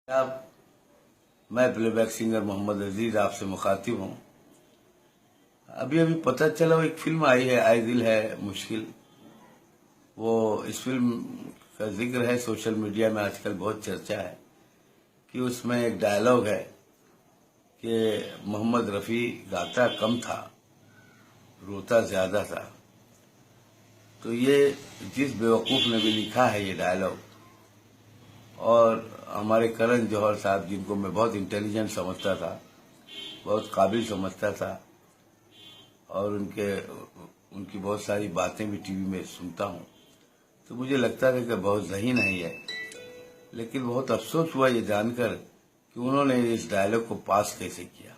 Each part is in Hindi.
आप मैं प्लेबैक सिंगर मोहम्मद अजीज आपसे मुखातिब हूँ। अभी अभी पता चला वो एक फिल्म आई है आए दिल है मुश्किल। वो इस फिल्म का जिक्र है, सोशल मीडिया में आजकल बहुत चर्चा है कि उसमें एक डायलॉग है कि मोहम्मद रफ़ी गाता कम था, रोता ज्यादा था। तो ये जिस बेवकूफ़ ने भी लिखा है ये डायलॉग, और हमारे करण जौहर साहब जिनको मैं बहुत इंटेलिजेंट समझता था, बहुत काबिल समझता था, और उनकी बहुत सारी बातें भी टीवी में सुनता हूँ, तो मुझे लगता था कि बहुत ज़हीन है ये। लेकिन बहुत अफसोस हुआ ये जानकर कि उन्होंने इस डायलॉग को पास कैसे किया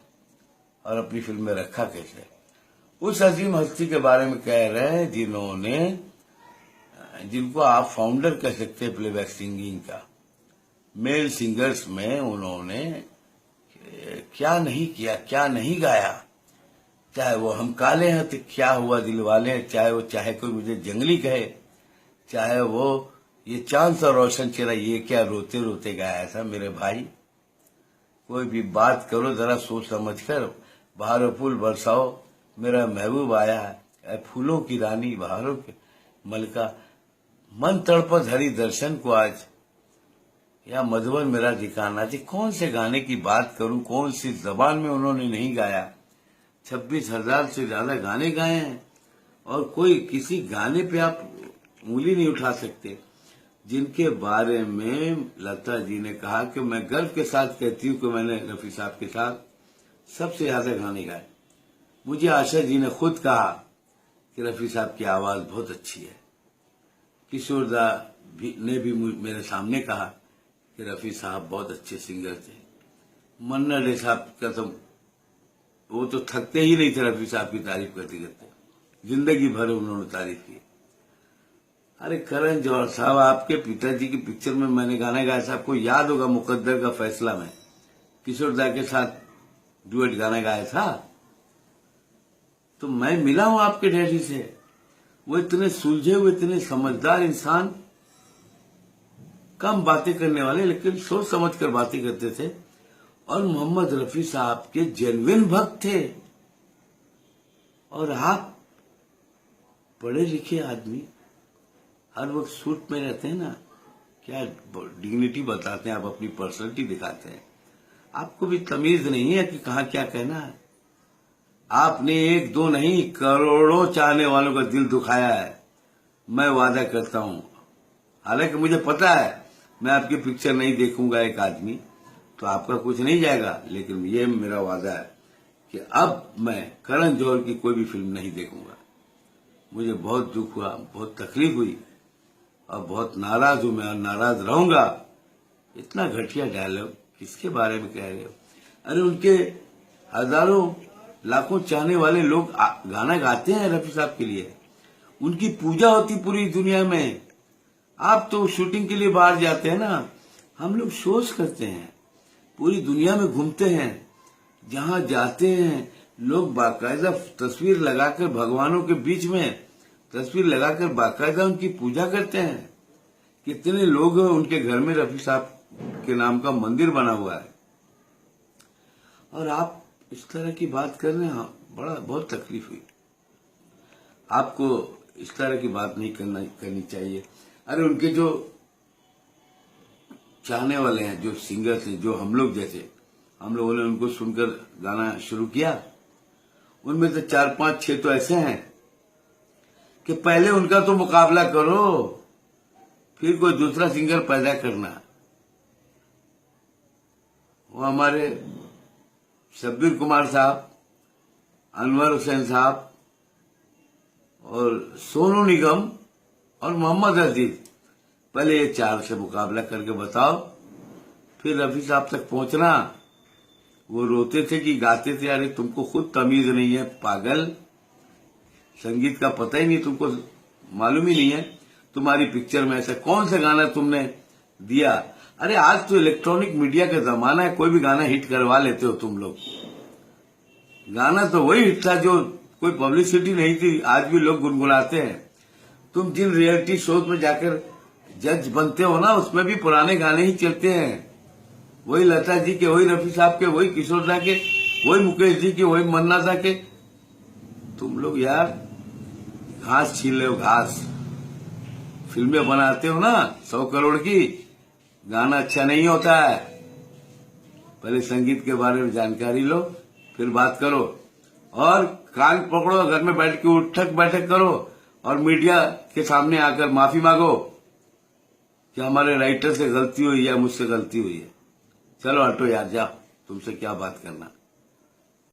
और अपनी फिल्म में रखा कैसे। उस अजीम हस्ती के बारे में कह रहे हैं जिनको आप फाउंडर कह सकते हैं प्लेबैक सिंगिंग का। मेल सिंगर्स में उन्होंने क्या नहीं किया, क्या नहीं गाया। चाहे वो हम काले हैं तो क्या हुआ दिल वाले, चाहे कोई मुझे जंगली कहे, चाहे वो ये चांद सा रोशन चेहरा ये क्या रोते रोते गाया था। मेरे भाई, कोई भी बात करो जरा सोच समझ कर। बहारों फूल बरसाओ मेरा महबूब आया है, फूलों की रानी बहारों के मलका, मन तड़पत हरि दर्शन को आज, या मधुबन मेरा ठिकाना थी। कौन से गाने की बात करूं, कौन सी जबान में उन्होंने नहीं गाया। 26,000 से ज्यादा गाने गाए हैं और कोई किसी गाने पे आप उंगली नहीं उठा सकते जिनके बारे में लता जी ने कहा कि मैं गर्व के साथ कहती हूँ कि मैंने रफी साहब के साथ सबसे ज्यादा गाने गाए। मुझे आशा जी ने खुद कहा कि रफी साहब की आवाज बहुत अच्छी है। किशोर दा ने भी मेरे सामने कहा कि रफी साहब बहुत अच्छे सिंगर थे। मन्ना डे साहब का तो वो तो थकते ही नहीं थे रफी साहब की तारीफ करते करते, जिंदगी भर उन्होंने तारीफ की। अरे करण जौहर साहब, आपके पिताजी की पिक्चर में मैंने गाना गाया था, आपको याद होगा, मुकद्दर का फैसला में किशोर दा के साथ डुएट गाना गाया था। तो मैं मिला हूं आपके डैडी से। वो इतने सुलझे हुए, इतने समझदार इंसान, कम बातें करने वाले लेकिन सोच समझ कर बातें करते थे, और मोहम्मद रफी साहब के जेन्युइन भक्त थे। और आप पढ़े लिखे आदमी हर वक्त सूट में रहते हैं ना, क्या डिग्निटी बताते हैं आप, अपनी पर्सनैलिटी दिखाते हैं। आपको भी तमीज नहीं है कि कहाँ क्या कहना है। आपने एक दो नहीं करोड़ों चाहने वालों का दिल दुखाया है। मैं वादा करता हूं, हालांकि मुझे पता है मैं आपकी पिक्चर नहीं देखूंगा एक आदमी, तो आपका कुछ नहीं जाएगा, लेकिन ये मेरा वादा है कि अब मैं करण जौहर की कोई भी फिल्म नहीं देखूंगा। मुझे बहुत दुख हुआ, बहुत तकलीफ हुई और बहुत नाराज हूं मैं, और नाराज रहूंगा। इतना घटिया डायलॉग किसके बारे में कह रहे हो? अरे उनके हजारों लाखों चाहने वाले लोग गाना गाते हैं रफी साहब के लिए, उनकी पूजा होती पूरी दुनिया में। आप तो शूटिंग के लिए बाहर जाते हैं ना, हम लोग शोज करते हैं, पूरी दुनिया में घूमते हैं। जहां जाते हैं लोग बाकायदा तस्वीर लगाकर, भगवानों के बीच में तस्वीर लगाकर बाकायदा उनकी पूजा करते हैं। कितने लोग उनके घर में रफी साहब के नाम का मंदिर बना हुआ है, और आप इस तरह की बात कर रहे हैं। बहुत तकलीफ हुई। आपको इस तरह की बात नहीं करनी चाहिए। अरे उनके जो चाहने वाले हैं, जो सिंगर्स हैं, जो हम लोग जैसे, हम लोगों ने उनको सुनकर गाना शुरू किया, उनमें से 4, 5, 6 तो ऐसे हैं कि पहले उनका तो मुकाबला करो, फिर कोई दूसरा सिंगर पैदा करना। वो हमारे शब्बीर कुमार साहब, अनवर हुसैन साहब और सोनू निगम और मोहम्मद अजीज, पहले ये 4 से मुकाबला करके बताओ, फिर रफी साहब तक पहुंचना। वो रोते थे कि गाते थे, अरे तुमको खुद तमीज नहीं है पागल, संगीत का पता ही नहीं, तुमको मालूम ही नहीं है। तुम्हारी पिक्चर में ऐसा कौन सा गाना तुमने दिया? अरे आज तो इलेक्ट्रॉनिक मीडिया का जमाना है, कोई भी गाना हिट करवा लेते हो तुम लोग। गाना तो वही हिट था जो कोई पब्लिसिटी नहीं थी, आज भी लोग गुनगुनाते हैं। तुम जिन रियलिटी शोज में जाकर जज बनते हो ना, उसमें भी पुराने गाने ही चलते हैं। वही लता जी के, वही रफी साहब के, वही किशोर दा के, वही मुकेश जी के, वही मन्ना दा के। तुम लोग यार घास छीन रहे हो, घास। फिल्में बनाते हो ना 100 करोड़ की, गाना अच्छा नहीं होता है। पहले संगीत के बारे में जानकारी लो, फिर बात करो। और कान पकड़ो, घर में बैठ के उठक बैठक करो और मीडिया के सामने आकर माफी मांगो कि हमारे राइटर से गलती हुई है, मुझसे गलती हुई है। चलो हटो यार, जाओ, तुमसे क्या बात करना।